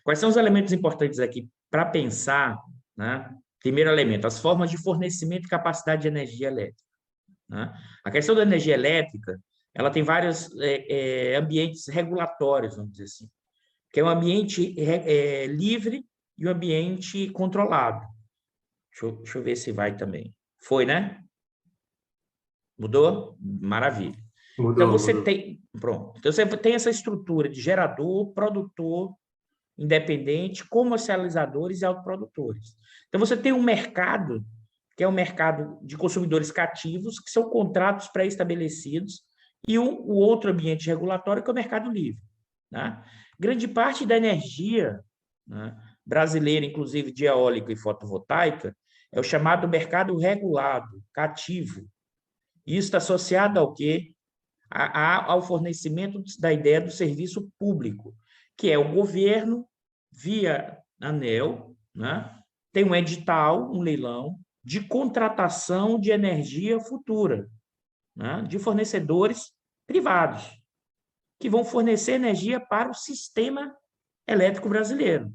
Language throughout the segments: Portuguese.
Quais são os elementos importantes aqui para pensar, né? Primeiro elemento, as formas de fornecimento e capacidade de energia elétrica, né? A questão da energia elétrica, ela tem vários ambientes regulatórios, vamos dizer assim, que é um ambiente livre e um ambiente controlado. Deixa eu ver se vai também. Foi, né? Mudou? Maravilha. Então, você Mudou. tem... Pronto. Então, você tem essa estrutura de gerador, produtor, independente, comercializadores e autoprodutores. Então, você tem um mercado, que é um mercado de consumidores cativos, que são contratos pré-estabelecidos, e o outro ambiente regulatório, que é o mercado livre, né? Grande parte da energia, né, brasileira, inclusive de eólica e fotovoltaica, é o chamado mercado regulado, cativo. Isso está associado ao quê? Ao fornecimento da ideia do serviço público, que é o governo, via ANEEL, né, tem um edital, um leilão, de contratação de energia futura, né, de fornecedores privados, que vão fornecer energia para o sistema elétrico brasileiro,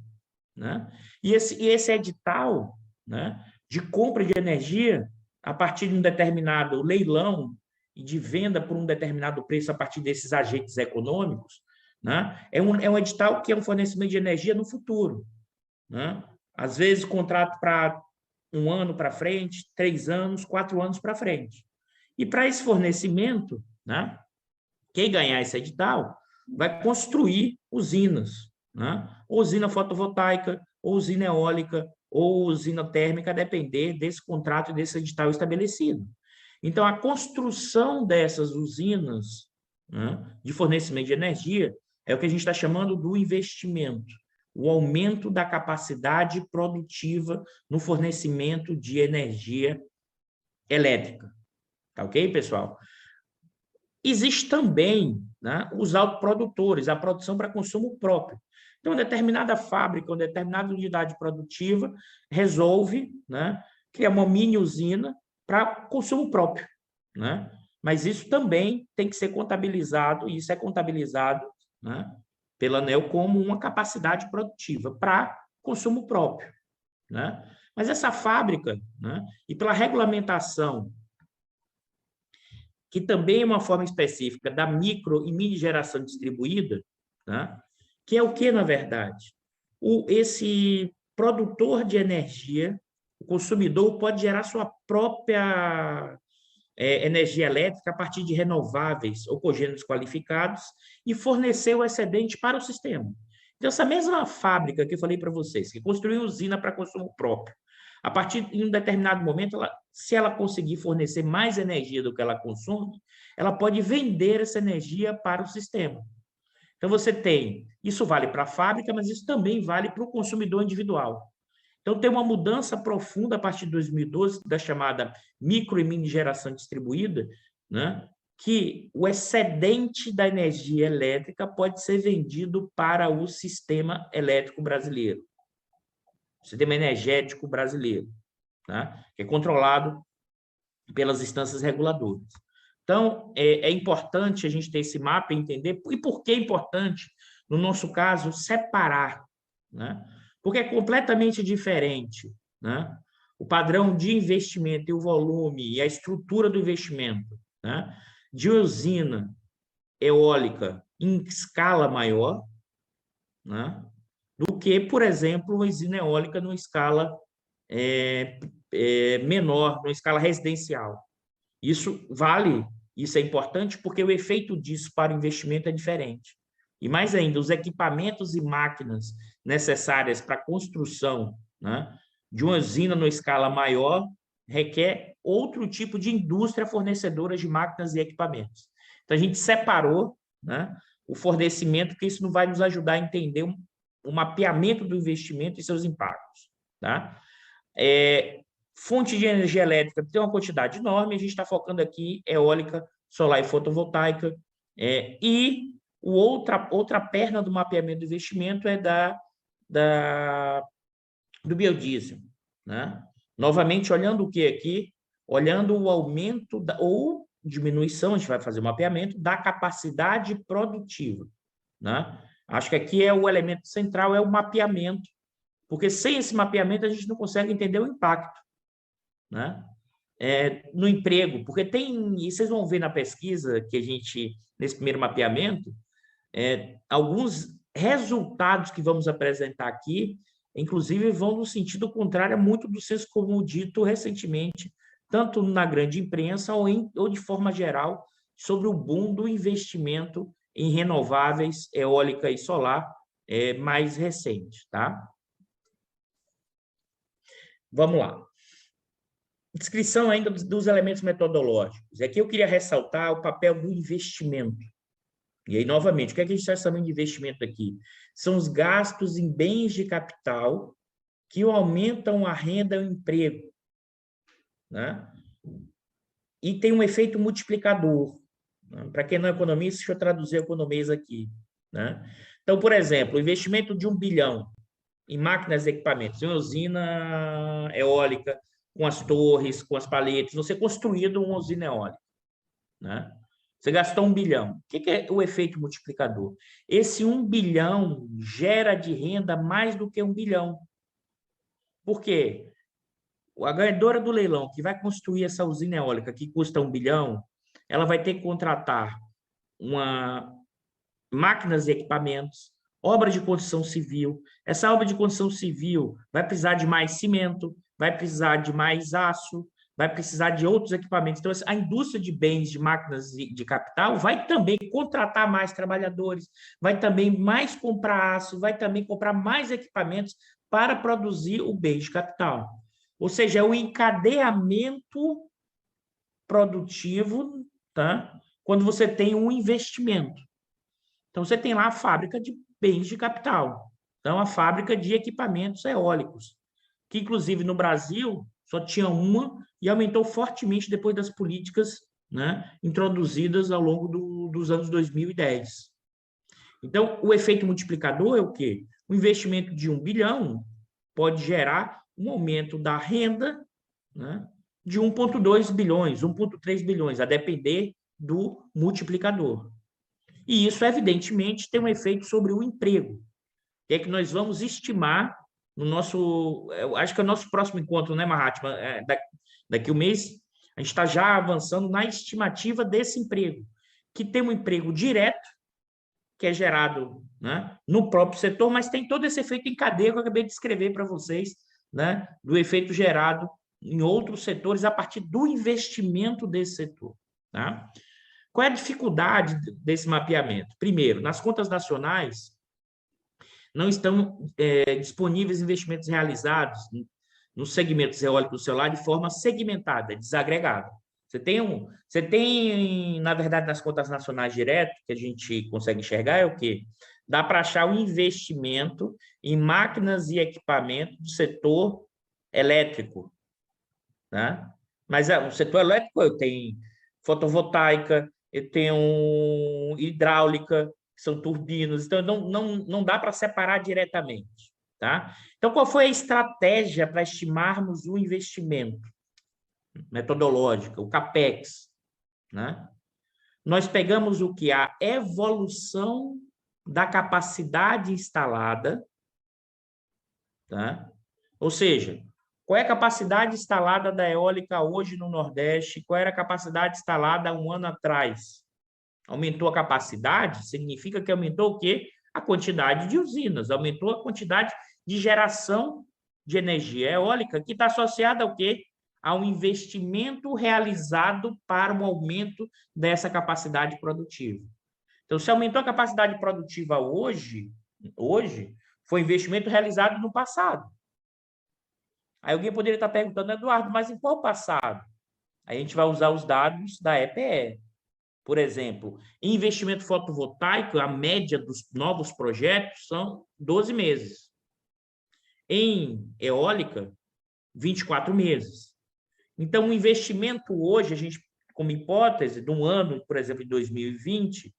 né? E esse edital, né, de compra de energia a partir de um determinado leilão e de venda por um determinado preço a partir desses agentes econômicos, né, é um edital que é um fornecimento de energia no futuro, né? Às vezes, contrato para 1 ano para frente, 3 anos, 4 anos para frente. E para esse fornecimento, né, quem ganhar esse edital vai construir usinas, né? Ou usina fotovoltaica, ou usina eólica, ou usina térmica, a depender desse contrato e desse edital estabelecido. Então, a construção dessas usinas, né, de fornecimento de energia é o que a gente está chamando do investimento, o aumento da capacidade produtiva no fornecimento de energia elétrica. Tá ok, pessoal? Existe também, né, os autoprodutores, a produção para consumo próprio. Então, uma determinada fábrica, uma determinada unidade produtiva resolve, né, criar uma mini usina para consumo próprio, né? Mas isso também tem que ser contabilizado, e isso é contabilizado, né, pela ANEEL como uma capacidade produtiva para consumo próprio, né? Mas essa fábrica, né, e pela regulamentação, que também é uma forma específica da micro e mini geração distribuída, né? Que é o que, na verdade? Esse produtor de energia, o consumidor, pode gerar sua própria energia elétrica a partir de renováveis ou cogêneros qualificados e fornecer o excedente para o sistema. Então, essa mesma fábrica que eu falei para vocês, que construiu usina para consumo próprio, a partir de um determinado momento, se ela conseguir fornecer mais energia do que ela consome, ela pode vender essa energia para o sistema. Então, você tem, isso vale para a fábrica, mas isso também vale para o consumidor individual. Então, tem uma mudança profunda a partir de 2012, da chamada micro e mini geração distribuída, né? Que o excedente da energia elétrica pode ser vendido para o sistema elétrico brasileiro, o sistema energético brasileiro, né? Que é controlado pelas instâncias reguladoras. Então, é importante a gente ter esse mapa e entender, e por que é importante, no nosso caso, separar, né? Porque é completamente diferente, né, o padrão de investimento e o volume e a estrutura do investimento, né, de usina eólica em escala maior, né, do que, por exemplo, uma usina eólica numa escala menor, numa escala residencial. Isso é importante porque o efeito disso para o investimento é diferente. E mais ainda, os equipamentos e máquinas necessárias para a construção, né, de uma usina numa escala maior requer outro tipo de indústria fornecedora de máquinas e equipamentos. Então, a gente separou, né, o fornecimento, porque isso não vai nos ajudar a entender o mapeamento do investimento e seus impactos. Tá? Fonte de energia elétrica tem uma quantidade enorme, a gente está focando aqui eólica, solar e fotovoltaica, e outra perna do mapeamento do investimento é do biodiesel, né? Novamente, olhando o que aqui? Olhando o aumento ou diminuição, a gente vai fazer o mapeamento da capacidade produtiva, né, Acho que aqui o elemento central é o mapeamento, porque sem esse mapeamento a gente não consegue entender o impacto, né? No emprego, porque e vocês vão ver na pesquisa que a gente, nesse primeiro mapeamento, alguns resultados que vamos apresentar aqui, inclusive, vão no sentido contrário a muito do senso comum dito recentemente, tanto na grande imprensa ou de forma geral, sobre o boom do investimento em renováveis, eólica e solar, mais recente, tá? Vamos lá. Descrição ainda dos elementos metodológicos. Aqui eu queria ressaltar o papel do investimento. E aí, novamente, o que é que a gente está chamando de investimento aqui? São os gastos em bens de capital que aumentam a renda e o emprego, né? E tem um efeito multiplicador. Né? Para quem não é economista, deixa eu traduzir economês aqui, né? Então, por exemplo, o investimento de 1 bilhão em máquinas e equipamentos, em usina eólica, com as torres, com as paletes, você construído uma usina eólica, né? Você gastou 1 bilhão. O que é o efeito multiplicador? Esse 1 bilhão gera de renda mais do que 1 bilhão. Por quê? A ganhadora do leilão que vai construir essa usina eólica que custa 1 bilhão, ela vai ter que contratar máquinas e equipamentos, obra de construção civil. Essa obra de construção civil vai precisar de mais cimento, vai precisar de mais aço, vai precisar de outros equipamentos. Então, a indústria de bens, de máquinas de capital vai também contratar mais trabalhadores, vai também mais comprar aço, vai também comprar mais equipamentos para produzir o bem de capital. Ou seja, é o encadeamento produtivo, tá? Quando você tem um investimento. Então, você tem lá a fábrica de bens de capital. Então, a fábrica de equipamentos eólicos, que, inclusive, no Brasil, só tinha uma e aumentou fortemente depois das políticas, né, introduzidas ao longo dos anos 2010. Então, o efeito multiplicador é o quê? O investimento de 1 bilhão pode gerar um aumento da renda, né, de 1,2 bilhões, 1,3 bilhões, a depender do multiplicador. E isso, evidentemente, tem um efeito sobre o emprego, que é que nós vamos estimar no nosso... Acho que é o nosso próximo encontro, né, Mahatma? Daqui a um mês, a gente está já avançando na estimativa desse emprego, que tem um emprego direto, que é gerado, né, no próprio setor, mas tem todo esse efeito em cadeia que eu acabei de descrever para vocês, né, do efeito gerado em outros setores a partir do investimento desse setor. Tá? Qual é a dificuldade desse mapeamento? Primeiro, nas contas nacionais, não estão disponíveis investimentos realizados nos segmentos eólico e solar de forma segmentada, desagregada. Você tem, na verdade, nas contas nacionais direto, que a gente consegue enxergar, é o quê? Dá para achar o investimento em máquinas e equipamentos do setor elétrico, né? Mas o setor elétrico eu tenho fotovoltaica, eu tenho hidráulica, que são turbinas, então não dá para separar diretamente, tá? Então, qual foi a estratégia para estimarmos o investimento metodológica, o CAPEX, né? Nós pegamos o que? A evolução da capacidade instalada, tá? Ou seja, qual é a capacidade instalada da eólica hoje no Nordeste? Qual era a capacidade instalada há um ano atrás? Aumentou a capacidade? Significa que aumentou o quê? A quantidade de usinas, aumentou a quantidade de geração de energia eólica, que está associada ao quê? A um investimento realizado para um aumento dessa capacidade produtiva. Então, se aumentou a capacidade produtiva hoje foi investimento realizado no passado. Aí alguém poderia estar perguntando, Eduardo, mas em qual passado? Aí a gente vai usar os dados da EPE. Por exemplo, em investimento fotovoltaico, a média dos novos projetos são 12 meses. Em eólica, 24 meses. Então, o investimento hoje, a gente, como hipótese, de um ano, por exemplo, de 2020,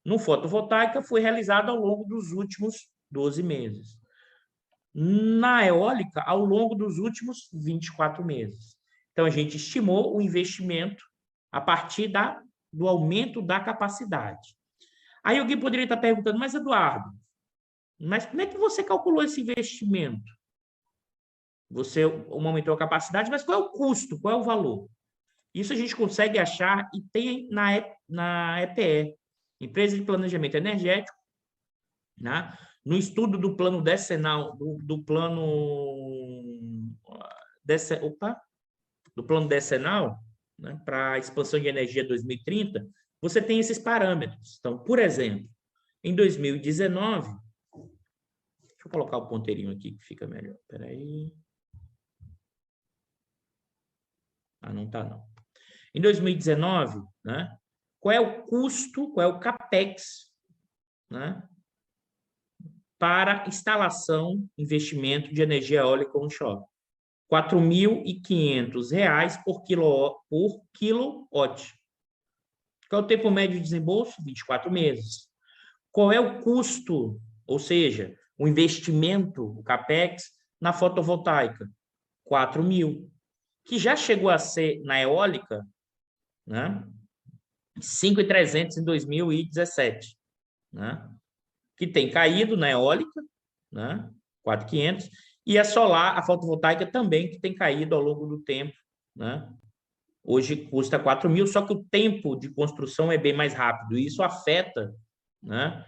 no fotovoltaica, foi realizado ao longo dos últimos 12 meses. Na eólica, ao longo dos últimos 24 meses. Então, a gente estimou o investimento a partir do aumento da capacidade. Aí alguém poderia estar perguntando, mas Eduardo, Mas como é que você calculou esse investimento? Você aumentou a capacidade, mas qual é o custo? Qual é o valor? Isso a gente consegue achar e tem na EPE, Empresa de Planejamento Energético, né? No estudo do plano decenal, do plano decenal, né, para a expansão de energia 2030, você tem esses parâmetros. Então, por exemplo, em 2019, deixa eu colocar o ponteirinho aqui que fica melhor. Espera aí. Não está não. Em 2019, né, qual é o custo, qual é o CAPEX, né, para instalação, investimento de energia eólica onshore? R$ 4.500 por quilowatt. Qual é o tempo médio de desembolso? 24 meses. Qual é o custo, ou seja, o investimento, o CAPEX, na fotovoltaica? 4 mil. Que já chegou a ser, na eólica, né, 5.300 em 2017. Né? Que tem caído na eólica, né, 4.500, e a solar, a fotovoltaica também, que tem caído ao longo do tempo. Né? Hoje custa 4 mil, só que o tempo de construção é bem mais rápido, e isso afeta, né,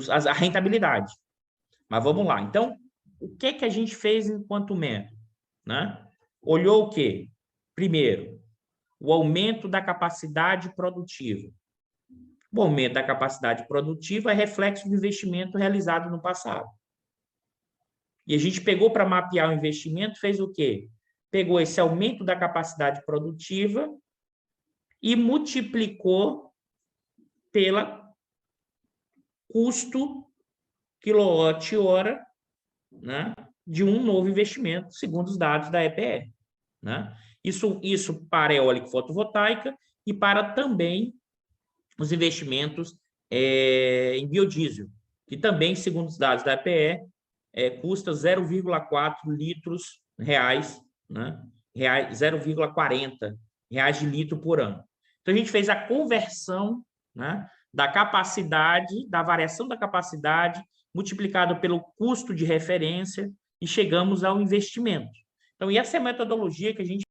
a rentabilidade. Mas vamos lá. Então, o que a gente fez enquanto método? Né? Olhou o quê? Primeiro, o aumento da capacidade produtiva. O aumento da capacidade produtiva é reflexo do investimento realizado no passado. E a gente pegou para mapear o investimento, fez o quê? Pegou esse aumento da capacidade produtiva e multiplicou pela custo quilowatt-hora, né, de um novo investimento, segundo os dados da EPE. Né? Isso para eólica fotovoltaica e para também os investimentos em biodiesel, que também, segundo os dados da EPE, custa 0,4 litros reais, né? 0,40 reais de litro por ano. Então, a gente fez a conversão, né, da capacidade, da variação da capacidade, multiplicado pelo custo de referência, e chegamos ao investimento. Então, e essa é a metodologia que a gente